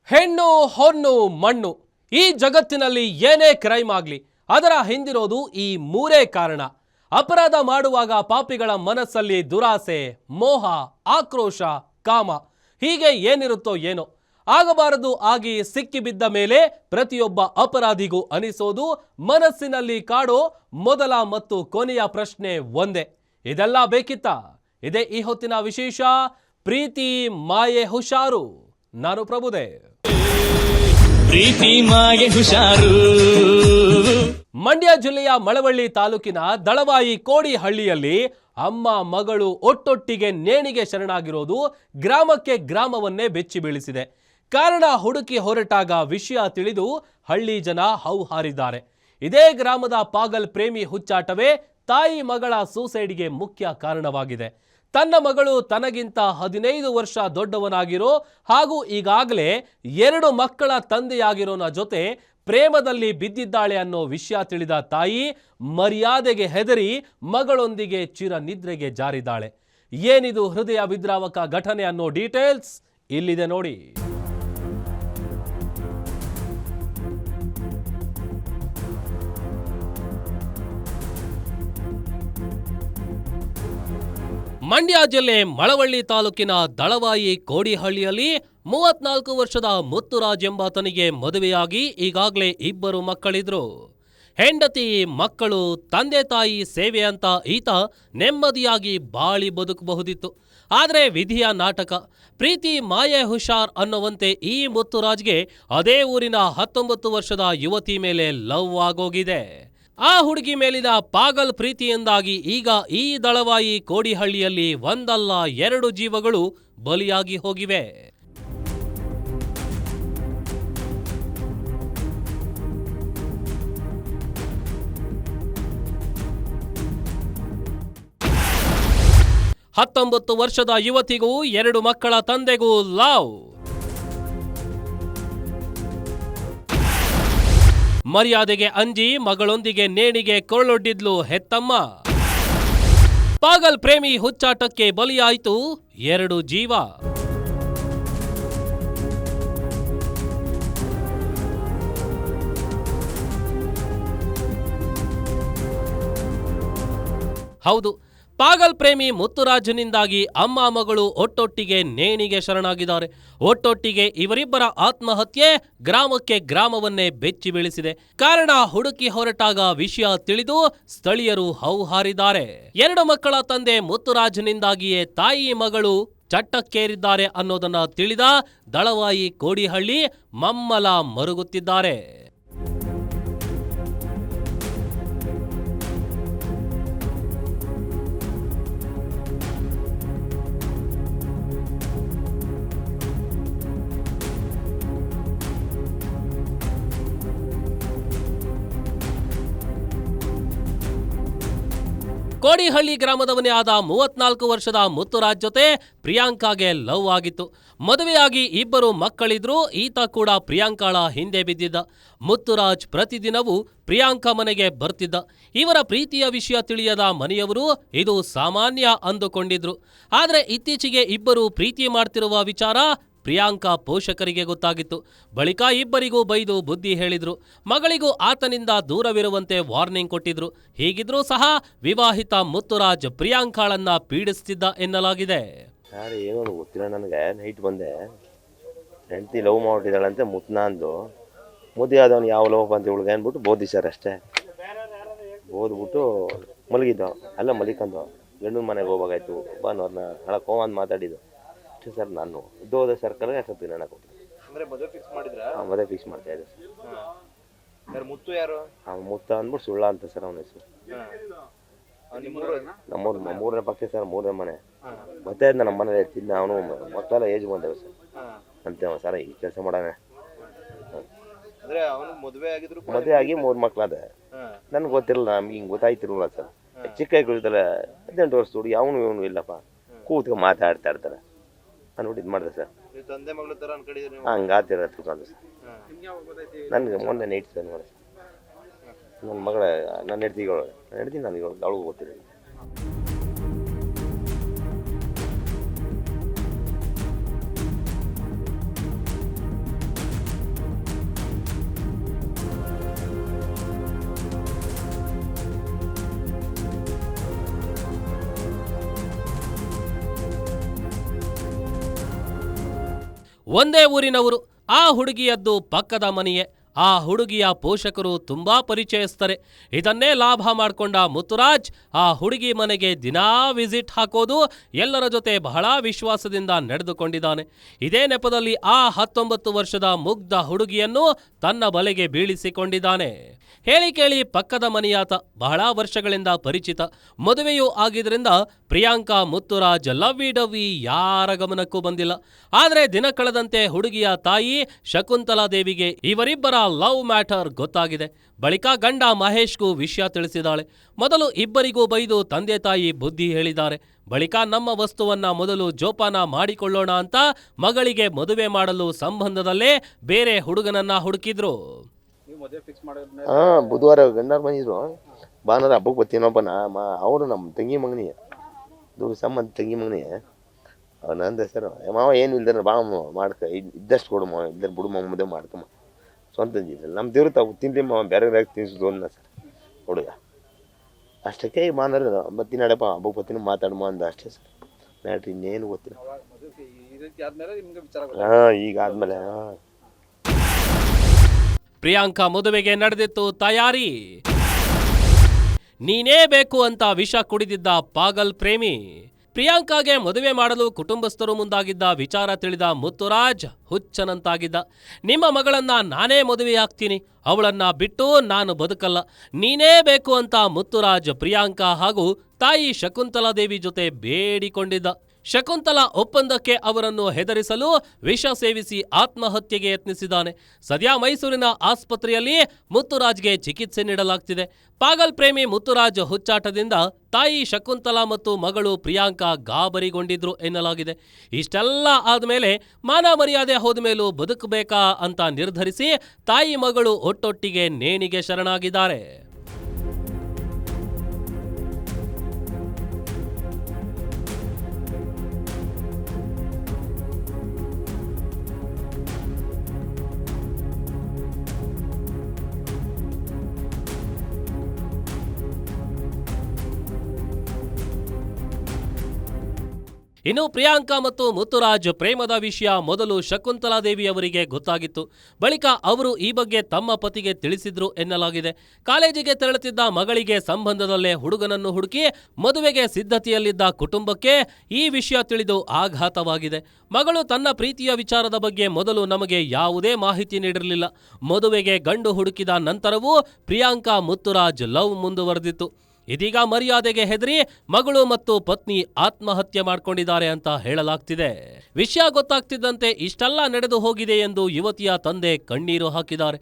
ಹೆಣ್ಣು ಹೊನ್ನು ಮಣ್ಣು ಈ ಜಗತ್ತಿನಲ್ಲಿ ಏನೇ ಕ್ರೈಮ್ ಆಗಲಿ ಅದರ ಹಿಂದಿರೋದು ಈ ಮೂರೇ ಕಾರಣ. ಅಪರಾಧ ಮಾಡುವಾಗ ಪಾಪಿಗಳ ಮನಸ್ಸಲ್ಲಿ ದುರಾಸೆ, ಮೋಹ, ಆಕ್ರೋಶ, ಕಾಮ ಹೀಗೆ ಏನಿರುತ್ತೋ ಏನೋ ಆಗಬಾರದು ಆಗಿ ಸಿಕ್ಕಿಬಿದ್ದ ಮೇಲೆ ಪ್ರತಿಯೊಬ್ಬ ಅಪರಾಧಿಗೂ ಅನಿಸೋದು ಮನಸ್ಸಿನಲ್ಲಿ ಕಾಡೋ ಮೊದಲ ಮತ್ತು ಕೊನೆಯ ಪ್ರಶ್ನೆ ಒಂದೇ, ಇದೆಲ್ಲ ಬೇಕಿತ್ತಾ? ಇದೇ ಈ ಹೊತ್ತಿನ ವಿಶೇಷ ಪ್ರೀತಿ ಮಾಯೆ ಹುಷಾರು. ನಾನು ಪ್ರಭುದೇವ್. ಪ್ರೀತಿ ಮಾಯೆ ಹುಷಾರು. ಮಂಡ್ಯ ಜಿಲ್ಲೆಯ ಮಳವಳ್ಳಿ ತಾಲೂಕಿನ ದಳವಾಯಿ ಕೋಡಿಹಳ್ಳಿಯಲ್ಲಿ ಅಮ್ಮ ಮಗಳು ಒಟ್ಟೊಟ್ಟಿಗೆ ನೇಣಿಗೆ ಶರಣಾಗಿರೋದು ಗ್ರಾಮಕ್ಕೆ ಗ್ರಾಮವನ್ನೇ ಬೆಚ್ಚಿ ಬೀಳಿಸಿದೆ. ಕಾರಣ ಹುಡುಕಿ ಹೊರಟಾಗ ವಿಷಯ ತಿಳಿದು ಹಳ್ಳಿ ಜನ ಹೌಹಾರಿದ್ದಾರೆ. ಇದೇ ಗ್ರಾಮದ ಪಾಗಲ್ ಪ್ರೇಮಿ ಹುಚ್ಚಾಟವೇ ತಾಯಿ ಮಗಳ ಸೂಸೈಡ್ಗೆ ಮುಖ್ಯ ಕಾರಣವಾಗಿದೆ. ತನ್ನ ಮಗಳು ತನಗಿಂತ 15 ವರ್ಷ ದೊಡ್ಡವನಾಗಿರೋ ಹಾಗೂ ಈಗಾಗಲೇ 2 ಮಕ್ಕಳ ತಂದೆಯಾಗಿರೋನ ಜೊತೆ ಪ್ರೇಮದಲ್ಲಿ ಬಿದ್ದಿದ್ದಾಳೆ ಅನ್ನೋ ವಿಷಯ ತಿಳಿದ ತಾಯಿ ಮರ್ಯಾದೆಗೆ ಹೆದರಿ ಮಗಳೊಂದಿಗೆ ಚಿರ ನಿದ್ರೆಗೆ ಜಾರಿದ್ದಾಳೆ. ಏನಿದು ಹೃದಯ ವಿದ್ರಾವಕ ಘಟನೆ ಅನ್ನೋ ಡೀಟೇಲ್ಸ್ ಇಲ್ಲಿದೆ ನೋಡಿ. ಮಂಡ್ಯ ಜಿಲ್ಲೆ ಮಳವಳ್ಳಿ ತಾಲೂಕಿನ ದಳವಾಯಿ ಕೋಡಿಹಳ್ಳಿಯಲ್ಲಿ 34 ವರ್ಷದ ಮುತ್ತುರಾಜ್ ಎಂಬಾತನಿಗೆ ಮದುವೆಯಾಗಿ ಈಗಾಗಲೇ 2 ಮಕ್ಕಳಿದ್ರು. ಹೆಂಡತಿ, ಮಕ್ಕಳು, ತಂದೆ ತಾಯಿ ಸೇವೆ ಅಂತ ಈತ ನೆಮ್ಮದಿಯಾಗಿ ಬಾಳಿ ಬದುಕಬಹುದಿತ್ತು. ಆದರೆ ವಿಧಿಯ ನಾಟಕ, ಪ್ರೀತಿ ಮಾಯೆ ಹುಷಾರ್ ಅನ್ನುವಂತೆ ಈ ಮುತ್ತುರಾಜ್ಗೆ ಅದೇ ಊರಿನ 19 ವರ್ಷದ ಯುವತಿ ಮೇಲೆ ಲವ್ ಆಗೋಗಿದೆ. ಆ ಹುಡುಗಿ ಮೇಲಿನ ಪಾಗಲ್ ಪ್ರೀತಿಯಿಂದಾಗಿ ಈಗ ಈ ದಳವಾಯಿ ಕೋಡಿಹಳ್ಳಿಯಲ್ಲಿ ಒಂದಲ್ಲ 2 ಜೀವಗಳು ಬಲಿಯಾಗಿ ಹೋಗಿವೆ. ಹತ್ತೊಂಬತ್ತು ವರ್ಷದ ಯುವತಿಗೂ 2 ಮಕ್ಕಳ ತಂದೆಗೂ ಲವ್. ಮರ್ಯಾದೆಗೆ ಅಂಜಿ ಮಗಳೊಂದಿಗೆ ನೇಣಿಗೆ ಕೊರಳೊಡ್ಡಿದ್ಲು ಹೆತ್ತಮ್ಮ. ಪಾಗಲ್ ಪ್ರೇಮಿ ಹುಚ್ಚಾಟಕ್ಕೆ ಬಲಿಯಾಯಿತು 2 ಜೀವ. ಹೌದು, ಪಾಗಲ್ ಪ್ರೇಮಿ ಮುತ್ತುರಾಜನಿಂದಾಗಿ ಅಮ್ಮ ಮಗಳು ಒಟ್ಟೊಟ್ಟಿಗೆ ನೇಣಿಗೆ ಶರಣಾಗಿದ್ದಾರೆ. ಒಟ್ಟೊಟ್ಟಿಗೆ ಇವರಿಬ್ಬರ ಆತ್ಮಹತ್ಯೆ ಗ್ರಾಮಕ್ಕೆ ಗ್ರಾಮವನ್ನೇ ಬೆಚ್ಚಿ ಬೀಳಿಸಿದೆ. ಕಾರಣ ಹುಡುಕಿ ಹೊರಟಾಗ ವಿಷಯ ತಿಳಿದು ಸ್ಥಳೀಯರು ಹೌಹಾರಿದ್ದಾರೆ. 2 ಮಕ್ಕಳ ತಂದೆ ಮುತ್ತುರಾಜನಿಂದಾಗಿಯೇ ತಾಯಿ ಮಗಳು ಚಟ್ಟಕ್ಕೇರಿದ್ದಾರೆ ಅನ್ನೋದನ್ನ ತಿಳಿದ ದಳವಾಯಿ ಕೋಡಿಹಳ್ಳಿ ಮಮ್ಮಲ ಮರುಗುತ್ತಿದ್ದಾರೆ. ಕೋಡಿಹಳ್ಳಿ ಗ್ರಾಮದವನೇ ಆದ 34 ವರ್ಷದ ಮುತ್ತುರಾಜ್ ಜೊತೆ ಪ್ರಿಯಾಂಕಾಗೆ ಲವ್ ಆಗಿತ್ತು. ಮದುವೆಯಾಗಿ 2 ಮಕ್ಕಳಿದ್ರು. ಈತ ಕೂಡ ಪ್ರಿಯಾಂಕಾಳ ಹಿಂದೆ ಬಿದ್ದಿದ್ದ. ಮುತ್ತುರಾಜ್ ಪ್ರತಿದಿನವೂ ಪ್ರಿಯಾಂಕಾ ಮನೆಗೆ ಬರ್ತಿದ್ದ. ಇವರ ಪ್ರೀತಿಯ ವಿಷಯ ತಿಳಿಯದ ಮನೆಯವರು ಇದು ಸಾಮಾನ್ಯ ಅಂದುಕೊಂಡಿದ್ರು. ಆದರೆ ಇತ್ತೀಚೆಗೆ ಇಬ್ಬರು ಪ್ರೀತಿ ಮಾಡ್ತಿರುವ ವಿಚಾರ ಪ್ರಿಯಾಂಕಾ ಪೋಷಕರಿಗೆ ಗೊತ್ತಾಗಿತ್ತು. ಬಳಿಕ ಇಬ್ಬರಿಗೂ ಬೈದು ಬುದ್ಧಿ ಹೇಳಿದ್ರು. ಮಗಳಿಗೂ ಆತನಿಂದ ದೂರವಿರುವಂತೆ ವಾರ್ನಿಂಗ್ ಕೊಟ್ಟಿದ್ರು. ಹೀಗಿದ್ರೂ ಸಹ ವಿವಾಹಿತ ಮುತ್ತುರಾಜ್ ಪ್ರಿಯಾಂಕಾಳನ್ನ ಪೀಡಿಸ್ತಿದ್ದ ಎನ್ನಲಾಗಿದೆ. ಏನೋ ಗೊತ್ತಿಲ್ಲ ನನಗೆ. ನೈಟ್ ಬಂದೆ, ಹೆಂಡತಿ ಲವ್ ಮಾಡಿದ್ದಾಳಂತೆ ಮುತ್ನ ಅಂದು. ಮದುವೆ ಆದವನು ಯಾವ ಲವ್ ಅಂತ ಇವಳಿಗೆ ಅಂದ್ಬಿಟ್ಟು ಬೋಧಿಸ್ಯಾರ ಅಷ್ಟೇ. ಬೋದ್ಬಿಟ್ಟು ಮಲಗಿದ್ದು ಅಲ್ಲ ಮಲಿಕಂದು ಗಂಡು ಮನೆಗೆ ಹೋಗ್ಬೇಕಾಯ್ತು. ಭಾನುವಾರನ ನಾಳೆ ಕೋವಂದು ಮಾತಾಡಿದ್ದು ಅಷ್ಟೇ ಸರ್. ನಾನು ಹೋದ ಸರ್ಕಲ್ಗೆ ಅಷ್ಟೊತ್ತಿಗೆ ನಾನು ಕೊಟ್ಟಿದ್ದೆ. ಮದುವೆ ಫಿಕ್ಸ್ ಮಾಡ್ತಾ ಇದ್ದೆ ಸರ್. ಮುತ್ತು ಯಾರು? ಮುತ್ತ ಅಂದ್ಬಿಟ್ಟು ಸುಳ್ಳ ಅಂತ ಸರ್ ಅವನ ಹೆಸರು. ನಮ್ಮ ಮೂರನೇ ಪಕ್ಷ ಸರ್, 3ನೇ ಮನೆ. ಮತ್ತೆ ನಮ್ಮ ಮನೇಲಿ ತಿನ್ನ ಅವನು ಮಕ್ಕಳೆಲ್ಲ ಏಜ್ ಬಂದೇವೆ ಸರ್ ಅಂತೇವ ಸರ್. ಈ ಕೆಲಸ ಮಾಡೋಣ ಮದುವೆ ಆಗಿ 3 ಮಕ್ಕಳಾದ. ನನ್ಗೆ ಗೊತ್ತಿರಲ್ಲ, ನಮ್ಗೆ ಹಿಂಗೆ ಗೊತ್ತಾಯ್ತಿರಲ್ಲ ಸರ್. ಚಿಕ್ಕ ಕುಳಿತಲ್ಲ 18 ವರ್ಷ ಹುಡುಗಿ, ಅವನು ಇವನು ಇಲ್ಲಪ್ಪ ಕೂತ್ಕೊಂಡು ಮಾತಾಡ್ತಾ ಇರ್ತಾರೆ. ನಾನು ಇದು ಮಾಡಿದೆ ಸರ್. ಹಂಗಾತಿರ ಕೂತ್ಕೊಂಡು ಸರ್. ನನಗೆ ಮೊನ್ನೆ ನೈಟ್ ಸರ್ ನೋಡಿ ನನ್ನ ಮಗಳ ನನ್ನ ಹೆಡ್ತಿ ನನಗೆ ಅವಳಿಗೆ ಗೊತ್ತಿರಲಿಲ್ಲ. ಒಂದೇ ಊರಿನವರು. ಆ ಹುಡುಗಿಯದ್ದು ಪಕ್ಕದ ಮನೆಯೇ. ಆ ಹುಡುಗಿಯ ಪೋಷಕರು ತುಂಬಾ ಪರಿಚಯಸ್ಥರೆ. ಇದನ್ನೇ ಲಾಭ ಮಾಡಿಕೊಂಡ ಮುತ್ತುರಾಜ್ ಆ ಹುಡುಗಿ ಮನೆಗೆ ದಿನಾ ವಿಸಿಟ್ ಹಾಕೋದು, ಎಲ್ಲರ ಜೊತೆ ಬಹಳ ವಿಶ್ವಾಸದಿಂದ ನಡೆದುಕೊಂಡಿದ್ದಾನೆ. ಇದೇ ನೆಪದಲ್ಲಿ ಆ 19 ವರ್ಷದ ಮುಗ್ಧ ಹುಡುಗಿಯನ್ನು ತನ್ನ ಬಲೆಗೆ ಬೀಳಿಸಿಕೊಂಡಿದ್ದಾನೆ. ಹೇಳಿ ಕೇಳಿ ಪಕ್ಕದ ಮನೆಯಾತ, ಬಹಳ ವರ್ಷಗಳಿಂದ ಪರಿಚಿತ, ಮದುವೆಯೂ ಆಗಿದ್ರಿಂದ ಪ್ರಿಯಾಂಕಾ ಮುತ್ತುರಾಜ್ ಲವ್ವಿ ಡವ್ವಿ ಯಾರ ಗಮನಕ್ಕೂ ಬಂದಿಲ್ಲ. ಆದರೆ ದಿನ ಕಳೆದಂತೆ ಹುಡುಗಿಯ ತಾಯಿ ಶಕುಂತಲಾ ದೇವಿಗೆ ಇವರಿಬ್ಬರ ಲವ್ ಮ್ಯಾಟರ್ ಗೊತ್ತಾಗಿದೆ. ಬಳಿಕ ಗಂಡ ಮಹೇಶ್ಗೂ ವಿಷಯ ತಿಳಿಸಿದಾಳೆ. ಮೊದಲು ಇಬ್ಬರಿಗೂ ಬೈದು ತಂದೆ ತಾಯಿ ಬುದ್ಧಿ ಹೇಳಿದ್ದಾರೆ. ಬಳಿಕ ನಮ್ಮ ವಸ್ತುವನ್ನ ಮೊದಲು ಜೋಪಾನ ಮಾಡಿಕೊಳ್ಳೋಣ ಅಂತ ಮಗಳಿಗೆ ಮದುವೆ ಮಾಡಲು ಸಂಬಂಧದಲ್ಲೇ ಬೇರೆ ಹುಡುಗನನ್ನ ಹುಡುಕಿದ್ರು. ಬುಧವಾರ ಗಂಡಾರ್ ಬಂದಿದ್ರು. ಭಾನುವಾರ ಹಬ್ಬಕ್ಕೆ ಬರ್ತೀನೊಬ್ಬನ ಅವರು ನಮ್ಮ ತಂಗಿ ಮಗನಿ, ದೂರ ಸಂಬಂಧ ತಂಗಿ ಮಗನಿ. ಅವ್ನು ಅಂದ ಸರ್ ಮಾವ ಏನು ಇಲ್ದಾರ ಬಾ ಮಾಡ್ಕ, ಇದ್ದಷ್ಟು ಕೊಡು ಮಾವ, ಇಲ್ದಾರ ಬಿಡು ಮಾವ ಮದುವೆ ಮಾಡ್ಕಮ್ಮ. ಸ್ವಂತ ತಂದಿದ್ರಲ್ಲ ನಮ್ಮ ದೇವ್ರು ತಾವು ತಿನ್ಲಿ ಮಾವ, ಬೇರೆ ಬೇರೆ ತಿನ್ನಿಸೋದು ಅಂದ ಸರ್ ಹುಡುಗ. ಅಷ್ಟಕ್ಕೆ ಭಾನುವಾರ ಬರ್ತೀನಿ ನಡಪ್ಪ ಹಬ್ಬಕ್ಕೆ ಬರ್ತೀನಿ ಮಾತಾಡಮ್ಮ ಅಂದ ಅಷ್ಟೇ ಸರ್. ಮ್ಯಾಟ್ರಿ ಇನ್ನೇನು ಗೊತ್ತಿಲ್ಲ. ಈಗ ಆದ್ಮೇಲೆ ಪ್ರಿಯಾಂಕಾ ಮದುವೆಗೆ ನಡೆದಿತ್ತು ತಯಾರಿ. ನೀನೇ ಬೇಕು ಅಂತ ವಿಷ ಕುಡಿದಿದ್ದ ಪಾಗಲ್ ಪ್ರೇಮಿ. ಪ್ರಿಯಾಂಕಾಗೆ ಮದುವೆ ಮಾಡಲು ಕುಟುಂಬಸ್ಥರು ಮುಂದಾಗಿದ್ದ ವಿಚಾರ ತಿಳಿದ ಮುತ್ತುರಾಜ್ ಹುಚ್ಚನಂತಾಗಿದ್ದ. ನಿಮ್ಮ ಮಗಳನ್ನ ನಾನೇ ಮದುವೆಯಾಗ್ತೀನಿ, ಅವಳನ್ನ ಬಿಟ್ಟು ನಾನು ಬದುಕಲ್ಲ, ನೀನೇ ಬೇಕು ಅಂತ ಮುತ್ತುರಾಜ್ ಪ್ರಿಯಾಂಕಾ ಹಾಗೂ ತಾಯಿ ಶಕುಂತಲಾ ದೇವಿ ಜೊತೆ ಬೇಡಿಕೊಂಡಿದ್ದ. ಶಕುಂತಲಾ ಒಪ್ಪಂದಕ್ಕೆ ಅವರನ್ನು ಹೆದರಿಸಲು ವಿಷ ಸೇವಿಸಿ ಆತ್ಮಹತ್ಯೆಗೆ ಯತ್ನಿಸಿದ್ದಾನೆ. ಸದ್ಯ ಮೈಸೂರಿನ ಆಸ್ಪತ್ರೆಯಲ್ಲಿ ಮುತ್ತುರಾಜ್ಗೆ ಚಿಕಿತ್ಸೆ ನೀಡಲಾಗ್ತಿದೆ. ಪಾಗಲ್ ಪ್ರೇಮಿ ಮುತ್ತುರಾಜ್ ಹುಚ್ಚಾಟದಿಂದ ತಾಯಿ ಶಕುಂತಲಾ ಮತ್ತು ಮಗಳು ಪ್ರಿಯಾಂಕಾ ಗಾಬರಿಗೊಂಡಿದ್ರು ಎನ್ನಲಾಗಿದೆ. ಇಷ್ಟೆಲ್ಲ ಆದ್ಮೇಲೆ ಮಾನ ಮರ್ಯಾದೆ ಹೋದ್ಮೇಲೂ ಬದುಕಬೇಕಾ ಅಂತ ನಿರ್ಧರಿಸಿ ತಾಯಿ ಮಗಳು ಒಟ್ಟೊಟ್ಟಿಗೆ ನೇಣಿಗೆ ಶರಣಾಗಿದ್ದಾರೆ. ಇನ್ನು ಪ್ರಿಯಾಂಕಾ ಮತ್ತು ಮುತ್ತುರಾಜ್ ಪ್ರೇಮದ ವಿಷಯ ಮೊದಲು ಶಕುಂತಲಾ ದೇವಿ ಅವರಿಗೆ ಗೊತ್ತಾಗಿತ್ತು. ಬಳಿಕ ಅವರು ಈ ಬಗ್ಗೆ ತಮ್ಮ ಪತಿಗೆ ತಿಳಿಸಿದ್ರು ಎನ್ನಲಾಗಿದೆ. ಕಾಲೇಜಿಗೆ ತೆರಳುತ್ತಿದ್ದ ಮಗಳಿಗೆ ಸಂಬಂಧದಲ್ಲೇ ಹುಡುಗನನ್ನು ಹುಡುಕಿ ಮದುವೆಗೆ ಸಿದ್ಧತೆಯಲ್ಲಿದ್ದ ಕುಟುಂಬಕ್ಕೆ ಈ ವಿಷಯ ತಿಳಿದು ಆಘಾತವಾಗಿದೆ. ಮಗಳು ತನ್ನ ಪ್ರೀತಿಯ ವಿಚಾರದ ಬಗ್ಗೆ ಮೊದಲು ನಮಗೆ ಯಾವುದೇ ಮಾಹಿತಿ ನೀಡಿರಲಿಲ್ಲ. ಮದುವೆಗೆ ಗಂಡು ಹುಡುಕಿದ ನಂತರವೂ ಪ್ರಿಯಾಂಕಾ ಮುತ್ತುರಾಜ್ ಲವ್ ಮುಂದುವರೆದಿತ್ತು. ಇದೀಗ ಮರ್ಯಾದೆಗೆ ಹೆದರಿ ಮಗಳು ಮತ್ತು ಪತ್ನಿ ಆತ್ಮಹತ್ಯೆ ಮಾಡಿಕೊಂಡಿದ್ದಾರೆ ಅಂತ ಹೇಳಲಾಗ್ತಿದೆ. ವಿಷಯ ಗೊತ್ತಾಗ್ತಿದ್ದಂತೆ ಇಷ್ಟೆಲ್ಲ ನಡೆದು ಹೋಗಿದೆ ಎಂದು ಯುವತಿಯ ತಂದೆ ಕಣ್ಣೀರು ಹಾಕಿದ್ದಾರೆ.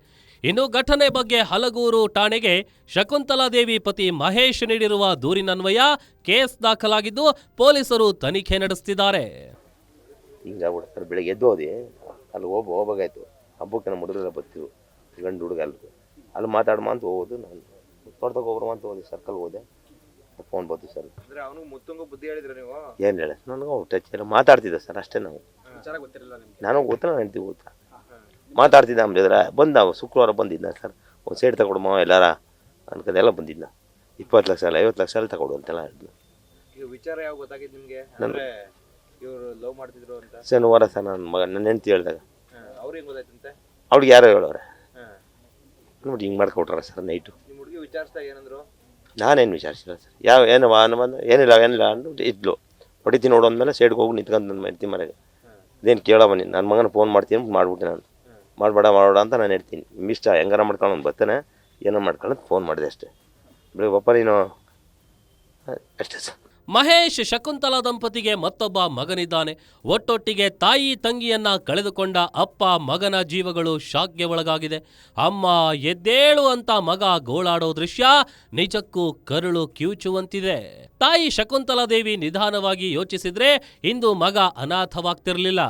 ಇನ್ನು ಘಟನೆ ಬಗ್ಗೆ ಹಲಗೂರು ಠಾಣೆಗೆ ಶಕುಂತಲಾ ದೇವಿ ಪತಿ ಮಹೇಶ್ ನೀಡಿರುವ ದೂರಿನನ್ವಯ ಕೇಸ್ ದಾಖಲಾಗಿದ್ದು ಪೊಲೀಸರು ತನಿಖೆ ನಡೆಸುತ್ತಿದ್ದಾರೆ. ಹಿಂಗಾಗ್ಬಿಡ್ತಾರೆ. ಬೆಳಗ್ಗೆ ಎದ್ದು ಹೋದಿ ಅಲ್ಲಿ ಹೋಗ್ಬೇಕಾಯ್ತು. ಹಬ್ಬಕ್ಕೆ ನಮ್ಮ ಹುಡುಗರೆಲ್ಲ ಬರ್ತಿರು, ಗಂಡು ಹುಡುಗ ಅಲ್ಲಿ ಮಾತಾಡಮ್ಮ ಅಂತ ಹೋಗೋದು. ನಾನು ತೋಟದಾಗ ಹೋಗ್ರಮ್ಮ ಅಂತ ಹೋದೆ, ಸರ್ಕಲ್ ಹೋದೆ, ಫೋನ್ ಬಂತು ಸರ್. ಅವನು ಮುತ್ತಂಗೂ ಬುದ್ಧಿ ಹೇಳಿದ್ರೆ ನೀವು ಏನು ಹೇಳ, ನನಗೂ ಟಚ್ ಎಲ್ಲ ಮಾತಾಡ್ತಿದ್ದೆ ಸರ್ ಅಷ್ಟೇ. ನಾವು ನನಗೆ ಗೊತ್ತಿಲ್ಲ, ಹೆಂಡ್ತಿ ಗೊತ್ತಾ ಮಾತಾಡ್ತಿದ್ದ ಅಂಬಿದ್ರೆ ಬಂದ. ಶುಕ್ರವಾರ ಬಂದಿದ್ದ ಸರ್, ಒಂದು ಸೈಡ್ ತಗೊಡಮ್ಮ ಎಲ್ಲಾರ ಅನ್ಕದೆಲ್ಲ ಬಂದಿದ್ದ. 20 ಲಕ್ಷ ಅಲ್ಲ 50 ಲಕ್ಷ ಅಲ್ಲಿ ತಗೊಡು ಅಂತೆಲ್ಲ ಹೇಳಿದ್ನು. ಈಗ ವಿಚಾರ ಯಾವ ಗೊತ್ತಾಗಿದ್ದು ನಿಮಗೆ? ಅಂದ್ರೆ ಇವರು ಲವ್ ಮಾಡ್ತಿದ್ರು ಅಂತ ಶನಿವಾರ ಸರ್ ನನ್ನ ಮಗ ನನ್ನ ಹೆಂಡ್ತಿ ಹೇಳಿದಾಗ ಅವ್ರಿಗೆ ಗೊತ್ತಾಯ್ತಂತೆ. ಅವ್ರಿಗೆ ಯಾರೋ ಹೇಳೋರೆ ನೋಡಿ ಹಿಂಗೆ ಮಾಡ್ಕೊಟ್ರ ಸರ್ ನೈಟು. ನಿಮ್ಮ ಹುಡುಗಿ ವಿಚಾರಿಸಿದಾಗ ಏನಂದ್ರು? ನಾನೇನು ವಿಚಾರಿಸಿಲ್ಲ ಸರ್. ಏನು ಬಂದು ಏನಿಲ್ಲ ಅಂದ್ಬಿಟ್ಟು ಇದ್ಲು. ಹೊಡಿತೀನಿ ನೋಡು ಅಂದಮೇಲೆ ಸೈಡ್ಗೆ ಹೋಗಿ ನಿಂತ್ಕೊಂಡು ನನ್ನ ಹೆಂಡ್ತಿ ಮನೆಗೆ ಇದೇನು ಕೇಳಮ್ಮ ನೀನು, ನನ್ನ ಮಗನ ಫೋನ್ ಮಾಡ್ತೀನಿ ಮಾಡ್ಬಿಟ್ಟೆ. ನಾನು ಮಾಡಬೇಡ ಅಂತ ನಾನು ಹೇಳ್ತೀನಿ. ನಿಮ್ಮಿಷ್ಟ ಹೆಂಗಾರ ಮಾಡ್ಕೊಂಡು ಬರ್ತಾನೆ, ಏನೋ ಮಾಡ್ಕೊಳ್ಳೋದು ಫೋನ್ ಮಾಡಿದೆ ಅಷ್ಟೇ. ಬೆಳಿಗ್ಗೆ ಪಪ್ಪ ನೀನು ಅಷ್ಟೇ ಸರ್. ಮಹೇಶ್ ಶಕುಂತಲಾ ದಂಪತಿಗೆ ಮತ್ತೊಬ್ಬ ಮಗನಿದ್ದಾನೆ. ಒಟ್ಟೊಟ್ಟಿಗೆ ತಾಯಿ ತಂಗಿಯನ್ನ ಕಳೆದುಕೊಂಡ ಅಪ್ಪ ಮಗನ ಜೀವಗಳು ಶಾಕ್ಗೆ ಒಳಗಾಗಿದೆ. ಅಮ್ಮ ಎದ್ದೇಳು ಅಂತ ಮಗ ಗೋಳಾಡೋ ದೃಶ್ಯ ನಿಜಕ್ಕೂ ಕರುಳು ಕಿವುಚುವಂತಿದೆ. ತಾಯಿ ಶಕುಂತಲಾ ದೇವಿ ನಿಧಾನವಾಗಿ ಯೋಚಿಸಿದ್ರೆ ಇಂದು ಮಗ ಅನಾಥವಾಗ್ತಿರ್ಲಿಲ್ಲ.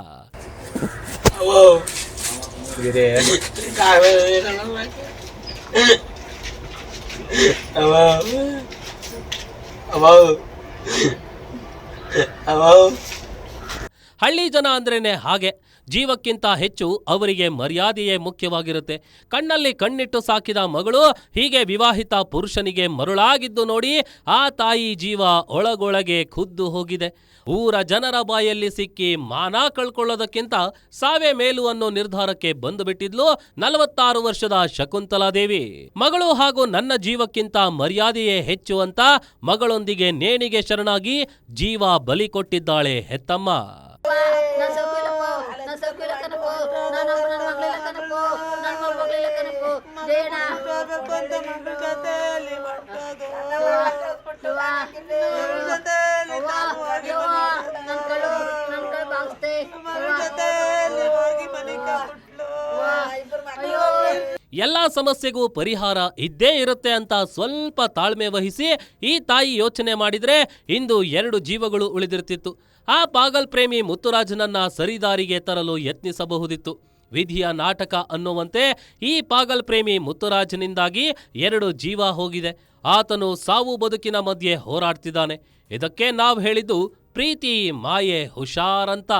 ಹಳ್ಳಿ ಜನ ಅಂದ್ರೇನೆ ಹಾಗೆ. ಜೀವಕ್ಕಿಂತ ಹೆಚ್ಚು ಅವರಿಗೆ ಮರ್ಯಾದೆಯೇ ಮುಖ್ಯವಾಗಿರುತ್ತೆ. ಕಣ್ಣಲ್ಲಿ ಕಣ್ಣಿಟ್ಟು ಸಾಕಿದ ಮಗಳು ಹೀಗೆ ವಿವಾಹಿತ ಪುರುಷನಿಗೆ ಮರುಳಾಗಿದ್ದು ನೋಡಿ ಆ ತಾಯಿ ಜೀವ ಒಳಗೊಳಗೆ ಖುದ್ದು ಹೋಗಿದೆ. ಊರ ಜನರ ಬಾಯಲ್ಲಿ ಸಿಕ್ಕಿ ಮಾನ ಕಳ್ಕೊಳ್ಳೋದಕ್ಕಿಂತ ಸಾವೇ ಮೇಲು ಅನ್ನೋ ನಿರ್ಧಾರಕ್ಕೆ ಬಂದು ಬಿಟ್ಟಿದ್ಲು 46 ವರ್ಷದ ಶಕುಂತಲಾದೇವಿ. ಮಗಳು ಹಾಗೂ ನನ್ನ ಜೀವಕ್ಕಿಂತ ಮರ್ಯಾದೆಯೇ ಹೆಚ್ಚು ಅಂತ ಮಗಳೊಂದಿಗೆ ನೇಣಿಗೆ ಶರಣಾಗಿ ಜೀವ ಬಲಿ ಕೊಟ್ಟಿದ್ದಾಳೆ ಹೆತ್ತಮ್ಮ. ಎಲ್ಲಾ ಸಮಸ್ಯೆಗೂ ಪರಿಹಾರ ಇದ್ದೇ ಇರುತ್ತೆ ಅಂತ ಸ್ವಲ್ಪ ತಾಳ್ಮೆ ವಹಿಸಿ ಈ ತಾಯಿ ಯೋಚನೆ ಮಾಡಿದ್ರೆ ಇಂದು 2 ಜೀವಗಳು ಉಳಿದಿರ್ತಿತ್ತು. ಆ ಪಾಗಲ್ ಪ್ರೇಮಿ ಮುತ್ತುರಾಜನನ್ನ ಸರಿದಾರಿಗೆ ತರಲು ಯತ್ನಿಸಬಹುದಿತ್ತು. ವಿಧಿಯ ನಾಟಕ ಅನ್ನುವಂತೆ ಈ ಪಾಗಲ್ ಪ್ರೇಮಿ ಮುತ್ತುರಾಜನಿಂದಾಗಿ 2 ಜೀವ ಹೋಗಿದೆ. ಆತನು ಸಾವು ಬದುಕಿನ ಮಧ್ಯೆ ಹೋರಾಡ್ತಿದ್ದಾನೆ. ಇದಕ್ಕೆ ನಾವ್ ಹೇಳಿದ್ದು ಪ್ರೀತಿ ಮಾಯೆ ಹುಷಾರಂತ.